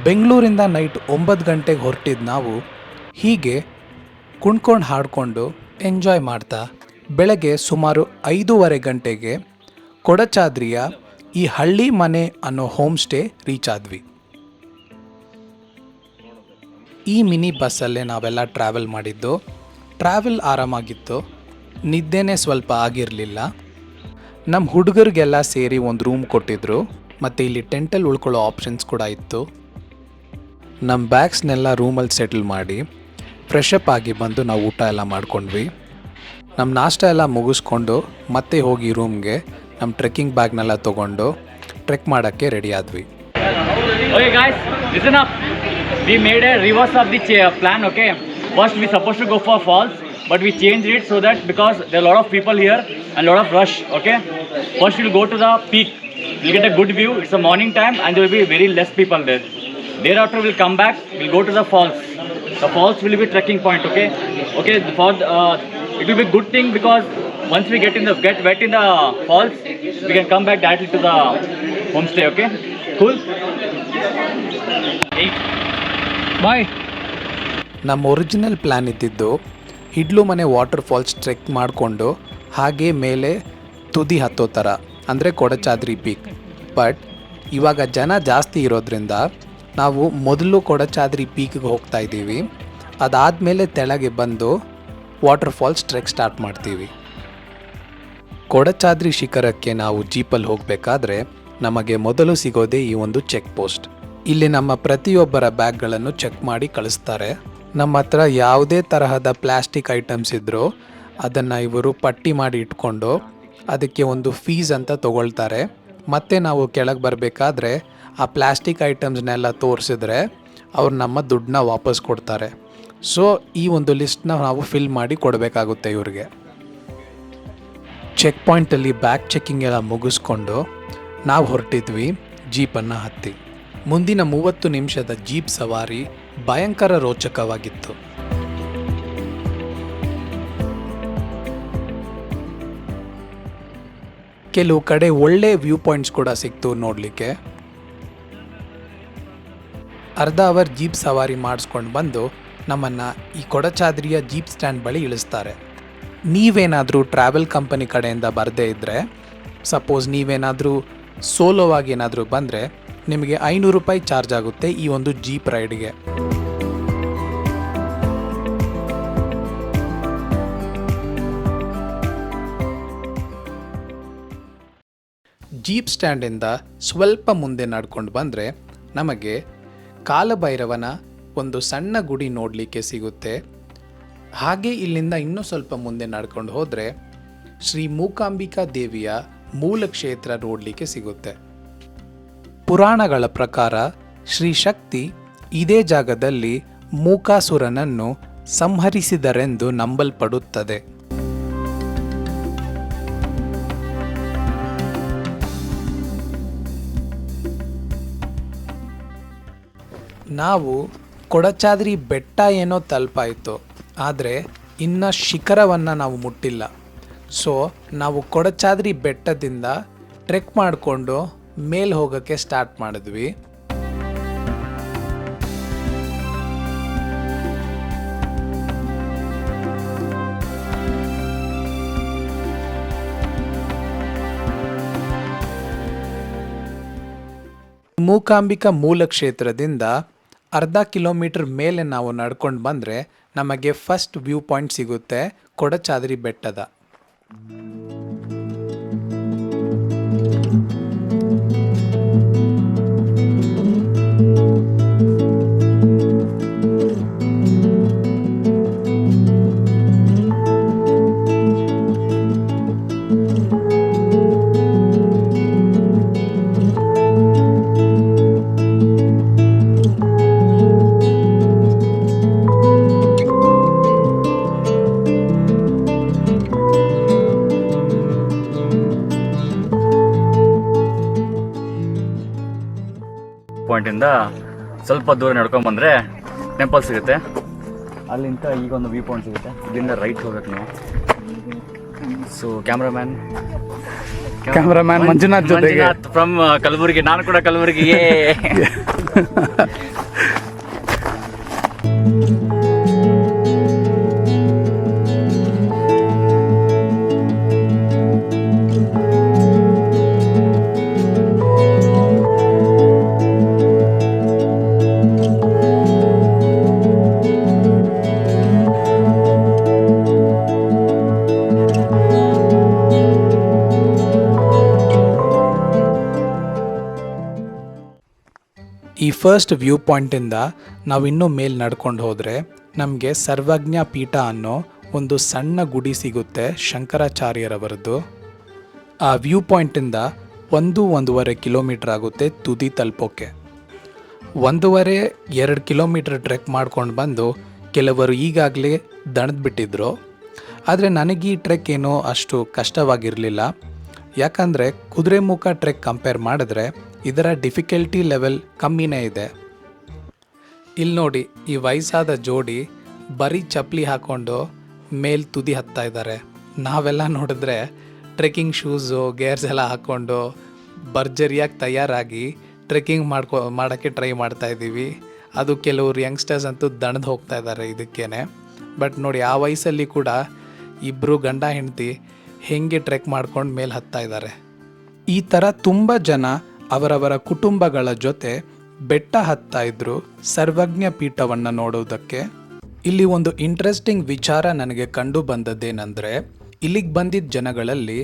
ಬೆಂಗಳೂರಿಂದ ನೈಟ್ 9 ಗಂಟೆಗೆ ಹೊರಟಿದ್ದು ನಾವು ಹೀಗೆ ಕುಣ್ಕೊಂಡು ಹಾಡಿಕೊಂಡು ಎಂಜಾಯ್ ಮಾಡ್ತಾ ಬೆಳಗ್ಗೆ ಸುಮಾರು 5:30 ಗಂಟೆಗೆ ಕೊಡಚಾದ್ರಿಯ ಈ ಹಳ್ಳಿ ಮನೆ ಅನ್ನೋ ಹೋಮ್ ಸ್ಟೇ ರೀಚ್ ಆದ್ವಿ. ಈ ಮಿನಿ ಬಸ್ಸಲ್ಲೇ ನಾವೆಲ್ಲ ಟ್ರಾವೆಲ್ ಮಾಡಿದ್ದು. ಟ್ರಾವೆಲ್ ಆರಾಮಾಗಿತ್ತು, ನಿದ್ದೆನೇ ಸ್ವಲ್ಪ ಆಗಿರಲಿಲ್ಲ. ನಮ್ಮ ಹುಡುಗರಿಗೆಲ್ಲ ಸೇರಿ ಒಂದು ರೂಮ್ ಕೊಟ್ಟಿದ್ರು ಮತ್ತು ಇಲ್ಲಿ ಟೆಂಟಲ್ಲಿ ಉಳ್ಕೊಳ್ಳೋ ಆಪ್ಷನ್ಸ್ ಕೂಡ ಇತ್ತು. ನಮ್ಮ ಬ್ಯಾಗ್ಸ್ನೆಲ್ಲ ರೂಮಲ್ಲಿ ಸೆಟಲ್ ಮಾಡಿ ಫ್ರೆಶ್ ಅಪ್ ಆಗಿ ಬಂದು ನಾವು ಊಟ ಎಲ್ಲ ಮಾಡ್ಕೊಂಡ್ವಿ. ನಮ್ಮ ನಾಷ್ಟ ಎಲ್ಲ ಮುಗಿಸ್ಕೊಂಡು ಮತ್ತೆ ಹೋಗಿ ರೂಮ್ಗೆ ನಮ್ಮ ಟ್ರೆಕ್ಕಿಂಗ್ ಬ್ಯಾಗ್ನೆಲ್ಲ ತೊಗೊಂಡು ಟ್ರೆಕ್ ಮಾಡೋಕ್ಕೆ ರೆಡಿ ಆದ್ವಿ. Okay guys, listen up. We made a reverse of the plan, okay? First we supposed to go for falls, but we changed it so that because there are a lot of people here and a lot of rush, okay? First we'll go to the peak. We'll get a good view. It's a morning time and there will be very less people there. Thereafter we'll come back, we'll go to the falls. The falls will be trekking point, okay? Okay, it will be good thing because once we get wet in the falls, we can come back directly to the homestay, okay? Cool? ಬಾಯ್. ನಮ್ಮ original plan ಇದ್ದಿದ್ದು ಹಿಡ್ಲು ಮನೆ water falls trek ಮಾಡಿಕೊಂಡು ಹಾಗೆ ಮೇಲೆ ತುದಿ ಹತ್ತೋ ಥರ, ಅಂದರೆ ಕೊಡಚಾದ್ರಿ ಪೀಕ್. ಬಟ್ ಇವಾಗ ಜನ ಜಾಸ್ತಿ ಇರೋದ್ರಿಂದ ನಾವು ಮೊದಲು ಕೊಡಚಾದ್ರಿ ಪೀಕ್ಗೆ ಹೋಗ್ತಾ ಇದ್ದೀವಿ. ಅದಾದಮೇಲೆ ತೆಳಗೆ ಬಂದು ವಾಟರ್ ಫಾಲ್ಸ್ ಟ್ರೆಕ್ ಸ್ಟಾರ್ಟ್ ಮಾಡ್ತೀವಿ. ಕೊಡಚಾದ್ರಿ ಶಿಖರಕ್ಕೆ ನಾವು ಜೀಪಲ್ಲಿ ಹೋಗಬೇಕಾದ್ರೆ ನಮಗೆ ಮೊದಲು ಸಿಗೋದೇ ಈ ಒಂದು ಚೆಕ್ ಪೋಸ್ಟ್. ಇಲ್ಲಿ ನಮ್ಮ ಪ್ರತಿಯೊಬ್ಬರ ಬ್ಯಾಗ್ಗಳನ್ನು ಚೆಕ್ ಮಾಡಿ ಕಳಿಸ್ತಾರೆ. ನಮ್ಮ ಹತ್ರ ಯಾವುದೇ ತರಹದ ಪ್ಲಾಸ್ಟಿಕ್ ಐಟಮ್ಸ್ ಇದ್ದರೂ ಅದನ್ನು ಇವರು ಪಟ್ಟಿ ಮಾಡಿ ಇಟ್ಕೊಂಡು ಅದಕ್ಕೆ ಒಂದು ಫೀಸ್ ಅಂತ ತೊಗೊಳ್ತಾರೆ. ಮತ್ತು ನಾವು ಕೆಳಗೆ ಬರಬೇಕಾದ್ರೆ ಆ ಪ್ಲಾಸ್ಟಿಕ್ ಐಟಮ್ಸ್ನೆಲ್ಲ ತೋರಿಸಿದ್ರೆ ಅವ್ರು ನಮ್ಮ ದುಡ್ಡನ್ನ ವಾಪಸ್ ಕೊಡ್ತಾರೆ. ಸೊ ಈ ಒಂದು ಲಿಸ್ಟ್ನ ನಾವು ಫಿಲ್ ಮಾಡಿ ಕೊಡಬೇಕಾಗುತ್ತೆ ಇವ್ರಿಗೆ. ಚೆಕ್ ಪಾಯಿಂಟಲ್ಲಿ ಬ್ಯಾಗ್ ಚೆಕ್ಕಿಂಗ್ ಎಲ್ಲ ಮುಗಿಸ್ಕೊಂಡು ನಾವು ಹೊರಟಿದ್ವಿ ಜೀಪನ್ನು ಹತ್ತಿ. ಮುಂದಿನ 30 ನಿಮಿಷದ ಜೀಪ್ ಸವಾರಿ ಭಯಂಕರ ರೋಚಕವಾಗಿತ್ತು. ಕೆಲವು ಕಡೆ ಒಳ್ಳೆ ವ್ಯೂ ಪಾಯಿಂಟ್ಸ್ ಕೂಡ ಸಿಕ್ತು ನೋಡಲಿಕ್ಕೆ. ಅರ್ಧ ಅವರ್ ಜೀಪ್ ಸವಾರಿ ಮಾಡಿಸ್ಕೊಂಡು ಬಂದು ನಮ್ಮನ್ನು ಈ ಕೊಡಚಾದ್ರಿಯ ಜೀಪ್ ಸ್ಟ್ಯಾಂಡ್ ಬಳಿ ಇಳಿಸ್ತಾರೆ. ನೀವೇನಾದರೂ ಟ್ರಾವೆಲ್ ಕಂಪನಿ ಕಡೆಯಿಂದ ಬರದೇ ಇದ್ದರೆ, ಸಪೋಸ್ ನೀವೇನಾದರೂ ಸೋಲೋವಾಗಿ ಏನಾದರೂ ಬಂದರೆ ನಿಮಗೆ 500 ರೂಪಾಯಿ ಚಾರ್ಜ್ ಆಗುತ್ತೆ ಈ ಒಂದು ಜೀಪ್ ರೈಡ್ಗೆ. ಜೀಪ್ ಸ್ಟ್ಯಾಂಡಿಂದ ಸ್ವಲ್ಪ ಮುಂದೆ ನಡ್ಕೊಂಡು ಬಂದರೆ ನಮಗೆ ಕಾಲಭೈರವನ ಒಂದು ಸಣ್ಣ ಗುಡಿ ನೋಡಲಿಕ್ಕೆ ಸಿಗುತ್ತೆ. ಹಾಗೆ ಇಲ್ಲಿಂದ ಇನ್ನೂ ಸ್ವಲ್ಪ ಮುಂದೆ ನಡ್ಕೊಂಡು ಹೋದರೆ ಶ್ರೀ ಮೂಕಾಂಬಿಕಾ ದೇವಿಯ ಮೂಲ ಕ್ಷೇತ್ರ ನೋಡಲಿಕ್ಕೆ ಸಿಗುತ್ತೆ. ಪುರಾಣಗಳ ಪ್ರಕಾರ ಶ್ರೀ ಶಕ್ತಿ ಇದೇ ಜಾಗದಲ್ಲಿ ಮೂಕಾಸುರನನ್ನು ಸಂಹರಿಸಿದರೆಂದು ನಂಬಲ್ಪಡುತ್ತದೆ. ನಾವು ಕೊಡಚಾದ್ರಿ ಬೆಟ್ಟ ಏನೋ ತಲುಪಾಯಿತು, ಆದರೆ ಇನ್ನು ಶಿಖರವನ್ನು ನಾವು ಮುಟ್ಟಿಲ್ಲ. ಸೊ ನಾವು ಕೊಡಚಾದ್ರಿ ಬೆಟ್ಟದಿಂದ ಟ್ರೆಕ್ ಮಾಡಿಕೊಂಡು ಮೇಲೆ ಹೋಗೋಕ್ಕೆ ಸ್ಟಾರ್ಟ್ ಮಾಡಿದ್ವಿ. ಮೂಕಾಂಬಿಕಾ ಮೂಲ ಕ್ಷೇತ್ರದಿಂದ ಅರ್ಧ ಕಿಲೋಮೀಟರ್ ಮೇಲೆ ನಾವು ನಡ್ಕೊಂಡು ಬಂದರೆ ನಮಗೆ ಫಸ್ಟ್ ವ್ಯೂ ಪಾಯಿಂಟ್ ಸಿಗುತ್ತೆ ಕೊಡಚಾದ್ರಿ ಬೆಟ್ಟದ. ಪಾಯಿಂಟಿಂದ ಸ್ವಲ್ಪ ದೂರ ನಡ್ಕೊಂಡು ಬಂದರೆ ಟೆಂಪಲ್ ಸಿಗುತ್ತೆ. ಅಲ್ಲಿಂದ ಈಗ ಒಂದು ವ್ಯೂ ಪಾಯಿಂಟ್ ಸಿಗುತ್ತೆ. ಇಲ್ಲಿಂದ ರೈಟ್ ಹೋಗ್ಬೇಕು ನಾವು. ಸೊ ಕ್ಯಾಮ್ರಾಮ್ಯಾನ್ ಮಂಜುನಾಥ್ ಜೊತೆಗೆ ಫ್ರಮ್ ಕಲಬುರಗಿ. ನಾನು ಕೂಡ ಕಲಬುರಗಿಗೆ ಈ ಫಸ್ಟ್ ವ್ಯೂ ಪಾಯಿಂಟಿಂದ ನಾವು ಇನ್ನೂ ಮೇಲೆ ನಡ್ಕೊಂಡು ಹೋದರೆ ನಮಗೆ ಸರ್ವಜ್ಞ ಪೀಠ ಅನ್ನೋ ಒಂದು ಸಣ್ಣ ಗುಡಿ ಸಿಗುತ್ತೆ ಶಂಕರಾಚಾರ್ಯರವರದ್ದು. ಆ ವ್ಯೂ ಪಾಯಿಂಟಿಂದ 1-1.5 ಕಿಲೋಮೀಟ್ರ್ ಆಗುತ್ತೆ ತುದಿ ತಲುಪೋಕ್ಕೆ. 1.5-2 ಕಿಲೋಮೀಟ್ರ್ ಟ್ರೆಕ್ ಮಾಡ್ಕೊಂಡು ಬಂದು ಕೆಲವರು ಈಗಾಗಲೇ ದಣದ್ಬಿಟ್ಟಿದ್ರು. ಆದರೆ ನನಗೆ ಈ ಟ್ರೆಕ್ ಏನೋ ಅಷ್ಟು ಕಷ್ಟವಾಗಿರಲಿಲ್ಲ. ಯಾಕಂದರೆ ಕುದುರೆಮುಖ ಟ್ರೆಕ್ ಕಂಪೇರ್ ಮಾಡಿದ್ರೆ ಇದರ ಡಿಫಿಕಲ್ಟಿ ಲೆವೆಲ್ ಕಮ್ಮಿನೇ ಇದೆ. ಇಲ್ಲಿ ನೋಡಿ, ಈ ವಯಸ್ಸಾದ ಜೋಡಿ ಬರೀ ಚಪ್ಪಲಿ ಹಾಕ್ಕೊಂಡು ಮೇಲ್ ತುದಿ ಹತ್ತಾ ಇದ್ದಾರೆ. ನಾವೆಲ್ಲ ನೋಡಿದ್ರೆ ಟ್ರೆಕ್ಕಿಂಗ್ ಶೂಸು ಗೇರ್ಸ್ ಎಲ್ಲ ಹಾಕ್ಕೊಂಡು ಭರ್ಜರಿಯಾಗಿ ತಯಾರಾಗಿ ಟ್ರೆಕ್ಕಿಂಗ್ ಮಾಡೋಕ್ಕೆ ಟ್ರೈ ಮಾಡ್ತಾ ಇದ್ದೀವಿ. ಅದು ಕೆಲವರು ಯಂಗ್ಸ್ಟರ್ಸ್ ಅಂತೂ ದಣದು ಹೋಗ್ತಾ ಇದ್ದಾರೆ ಇದಕ್ಕೇನೆ. ಬಟ್ ನೋಡಿ, ಆ ವಯಸ್ಸಲ್ಲಿ ಕೂಡ ಇಬ್ಬರು ಗಂಡ ಹೆಂಡತಿ ಹೇಗೆ ಟ್ರೆಕ್ ಮಾಡ್ಕೊಂಡು ಮೇಲೆ ಹತ್ತಾ ಇದ್ದಾರೆ. ಈ ಥರ ತುಂಬ ಜನ ಅವರವರ ಕುಟುಂಬಗಳ ಜೊತೆ ಬೆಟ್ಟ ಹತ್ತಾ ಇದ್ರು ಸರ್ವಜ್ಞ ಪೀಠವನ್ನು ನೋಡೋದಕ್ಕೆ. ಇಲ್ಲಿ ಒಂದು ಇಂಟ್ರೆಸ್ಟಿಂಗ್ ವಿಚಾರ ನನಗೆ ಕಂಡು ಬಂದದ್ದೇನೆಂದರೆ, ಇಲ್ಲಿಗೆ ಬಂದಿದ್ದ ಜನಗಳಲ್ಲಿ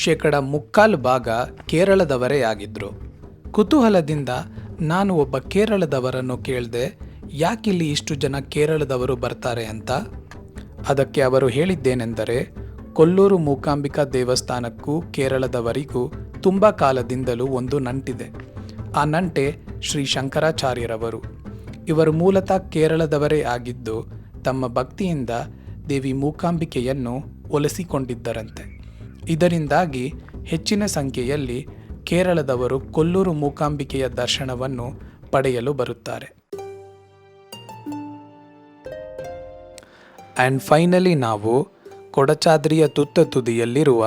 3/4 ಕೇರಳದವರೇ ಆಗಿದ್ರು. ಕುತೂಹಲದಿಂದ ನಾನು ಒಬ್ಬ ಕೇರಳದವರನ್ನು ಕೇಳಿದೆ, ಯಾಕಿಲ್ಲಿ ಇಷ್ಟು ಜನ ಕೇರಳದವರು ಬರ್ತಾರೆ ಅಂತ. ಅದಕ್ಕೆ ಅವರು ಹೇಳಿದ್ದೇನೆಂದರೆ, ಕೊಲ್ಲೂರು ಮೂಕಾಂಬಿಕಾ ದೇವಸ್ಥಾನಕ್ಕೂ ಕೇರಳದವರಿಗೂ ತುಂಬ ಕಾಲದಿಂದಲೂ ಒಂದು ನಂಟಿದೆ. ಆ ನಂಟೆ ಶ್ರೀ ಶಂಕರಾಚಾರ್ಯರವರು. ಇವರು ಮೂಲತಃ ಕೇರಳದವರೇ ಆಗಿದ್ದು ತಮ್ಮ ಭಕ್ತಿಯಿಂದ ದೇವಿ ಮೂಕಾಂಬಿಕೆಯನ್ನು ಒಲಿಸಿಕೊಂಡಿದ್ದರಂತೆ. ಇದರಿಂದಾಗಿ ಹೆಚ್ಚಿನ ಸಂಖ್ಯೆಯಲ್ಲಿ ಕೇರಳದವರು ಕೊಲ್ಲೂರು ಮೂಕಾಂಬಿಕೆಯ ದರ್ಶನವನ್ನು ಪಡೆಯಲು ಬರುತ್ತಾರೆ. ಆ್ಯಂಡ್ ಫೈನಲಿ ನಾವು ಕೊಡಚಾದ್ರಿಯ ತುತ್ತ ತುದಿಯಲ್ಲಿರುವ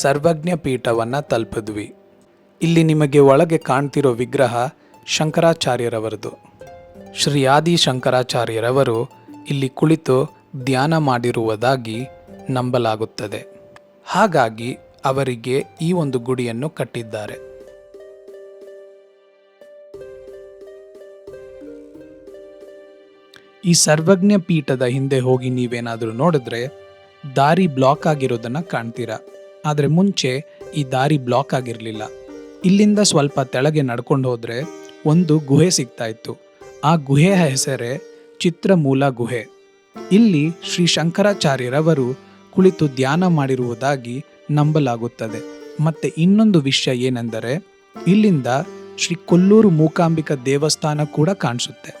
ಸರ್ವಜ್ಞ ಪೀಠವನ್ನು ತಲುಪಿದ್ವಿ. ಇಲ್ಲಿ ನಿಮಗೆ ಒಳಗೆ ಕಾಣ್ತಿರೋ ವಿಗ್ರಹ ಶಂಕರಾಚಾರ್ಯರವರದು. ಶ್ರೀ ಆದಿ ಶಂಕರಾಚಾರ್ಯರವರು ಇಲ್ಲಿ ಕುಳಿತು ಧ್ಯಾನ ಮಾಡಿರುವುದಾಗಿ ನಂಬಲಾಗುತ್ತದೆ. ಹಾಗಾಗಿ ಅವರಿಗೆ ಈ ಒಂದು ಗುಡಿಯನ್ನು ಕಟ್ಟಿದ್ದಾರೆ. ಈ ಸರ್ವಜ್ಞ ಪೀಠದ ಹಿಂದೆ ಹೋಗಿ ನೀವೇನಾದರೂ ನೋಡಿದ್ರೆ ದಾರಿ ಬ್ಲಾಕ್ ಆಗಿರೋದನ್ನು ಕಾಣ್ತೀರಾ. ಆದರೆ ಮುಂಚೆ ಈ ದಾರಿ ಬ್ಲಾಕ್ ಆಗಿರಲಿಲ್ಲ. ಇಲ್ಲಿಂದ ಸ್ವಲ್ಪ ತೆಳಗೆ ನಡ್ಕೊಂಡು ಹೋದರೆ ಒಂದು ಗುಹೆ ಸಿಗ್ತಾ ಇತ್ತು. ಆ ಗುಹೆಯ ಹೆಸರೇ ಚಿತ್ರಮೂಲ ಗುಹೆ. ಇಲ್ಲಿ ಶ್ರೀ ಶಂಕರಾಚಾರ್ಯರವರು ಕುಳಿತು ಧ್ಯಾನ ಮಾಡಿರುವುದಾಗಿ ನಂಬಲಾಗುತ್ತದೆ. ಮತ್ತೆ ಇನ್ನೊಂದು ವಿಷಯ ಏನೆಂದರೆ, ಇಲ್ಲಿಂದ ಶ್ರೀ ಕೊಲ್ಲೂರು ಮೂಕಾಂಬಿಕಾ ದೇವಸ್ಥಾನ ಕೂಡ ಕಾಣಿಸುತ್ತೆ.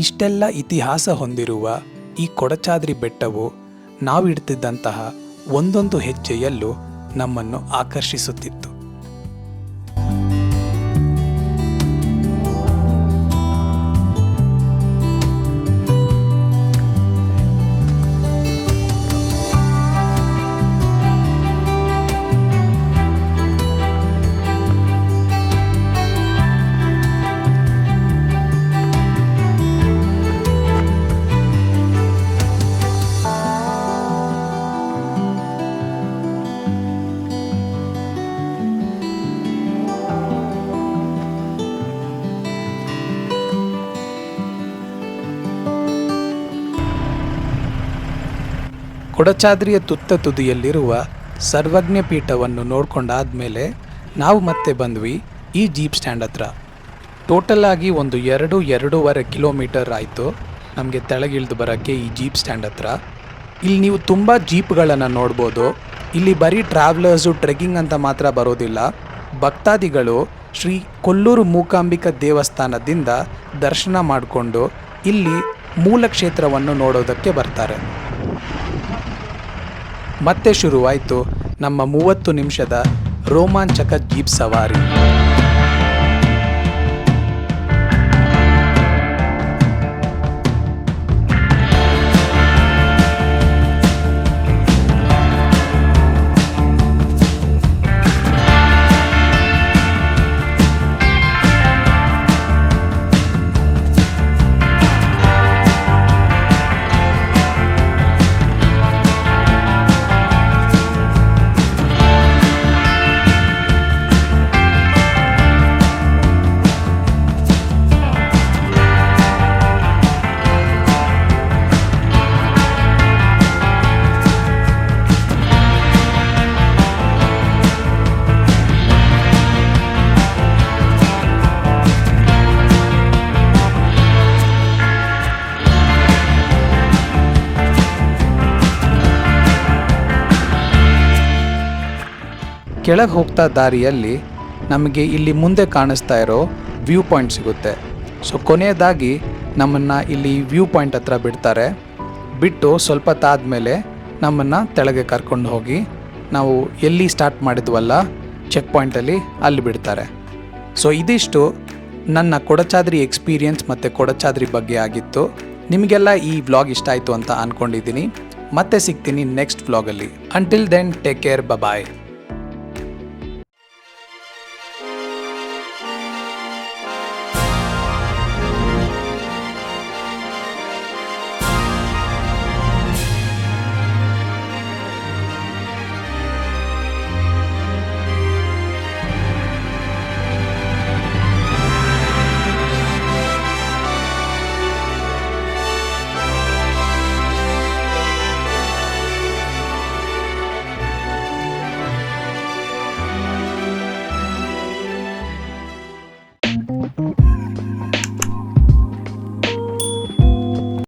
ಇಷ್ಟೆಲ್ಲ ಇತಿಹಾಸ ಹೊಂದಿರುವ ಈ ಕೊಡಚಾದ್ರಿ ಬೆಟ್ಟವು ನಾವಿಡ್ತಿದ್ದಂತಹ ಒಂದೊಂದು ಹೆಜ್ಜೆಯಲ್ಲೂ ನಮ್ಮನ್ನು ಆಕರ್ಷಿಸುತ್ತಿತ್ತು. ಕೊಡಚಾದ್ರಿಯ ತುತ್ತ ತುದಿಯಲ್ಲಿರುವ ಸರ್ವಜ್ಞ ಪೀಠವನ್ನು ನೋಡ್ಕೊಂಡಾದ್ಮೇಲೆ ನಾವು ಮತ್ತೆ ಬಂದ್ವಿ ಈ ಜೀಪ್ ಸ್ಟ್ಯಾಂಡ್ ಹತ್ರ. ಟೋಟಲ್ ಆಗಿ ಒಂದು 2-2.5 ಕಿಲೋಮೀಟರ್ ಆಯಿತು ನಮಗೆ ತೆಳಗಿಳಿದು ಬರೋಕ್ಕೆ ಈ ಜೀಪ್ ಸ್ಟ್ಯಾಂಡ್ ಹತ್ರ. ಇಲ್ಲಿ ನೀವು ತುಂಬ ಜೀಪ್ಗಳನ್ನು ನೋಡ್ಬೋದು. ಇಲ್ಲಿ ಬರೀ ಟ್ರಾವೆಲರ್ಸು ಟ್ರೆಕ್ಕಿಂಗ್ ಅಂತ ಮಾತ್ರ ಬರೋದಿಲ್ಲ. ಭಕ್ತಾದಿಗಳು ಶ್ರೀ ಕೊಲ್ಲೂರು ಮೂಕಾಂಬಿಕಾ ದೇವಸ್ಥಾನದಿಂದ ದರ್ಶನ ಮಾಡಿಕೊಂಡು ಇಲ್ಲಿ ಮೂಲ ಕ್ಷೇತ್ರವನ್ನು ನೋಡೋದಕ್ಕೆ ಬರ್ತಾರೆ. ಮತ್ತೆ ಶುರುವಾಯಿತು ನಮ್ಮ 30 ನಿಮಿಷದ ರೋಮಾಂಚಕ ಜೀಪ್ ಸವಾರಿ. ಕೆಳಗೆ ಹೋಗ್ತಾ ದಾರಿಯಲ್ಲಿ ನಮಗೆ ಇಲ್ಲಿ ಮುಂದೆ ಕಾಣಿಸ್ತಾ ಇರೋ ವ್ಯೂ ಪಾಯಿಂಟ್ ಸಿಗುತ್ತೆ. ಸೊ ಕೊನೆಯದಾಗಿ ನಮ್ಮನ್ನು ಇಲ್ಲಿ ವ್ಯೂ ಪಾಯಿಂಟ್ ಹತ್ರ ಬಿಡ್ತಾರೆ. ಬಿಟ್ಟು ಸ್ವಲ್ಪ ತಾದ್ಮೇಲೆ ನಮ್ಮನ್ನು ತೆಳಗೆ ಕರ್ಕೊಂಡು ಹೋಗಿ ನಾವು ಎಲ್ಲಿ ಸ್ಟಾರ್ಟ್ ಮಾಡಿದ್ವಲ್ಲ ಚೆಕ್ ಪಾಯಿಂಟಲ್ಲಿ ಅಲ್ಲಿ ಬಿಡ್ತಾರೆ. ಸೊ ಇದಿಷ್ಟು ನನ್ನ ಕೊಡಚಾದ್ರಿ ಎಕ್ಸ್ಪೀರಿಯನ್ಸ್ ಮತ್ತು ಕೊಡಚಾದ್ರಿ ಬಗ್ಗೆ ಆಗಿತ್ತು. ನಿಮಗೆಲ್ಲ ಈ ವ್ಲಾಗ್ ಇಷ್ಟ ಆಯಿತು ಅಂತ ಅಂದ್ಕೊಂಡಿದ್ದೀನಿ. ಮತ್ತೆ ಸಿಗ್ತೀನಿ ನೆಕ್ಸ್ಟ್ ವ್ಲಾಗಲ್ಲಿ. ಅಂಟಿಲ್ ದೆನ್ ಟೇಕ್ ಕೇರ್, ಬಾಯ್.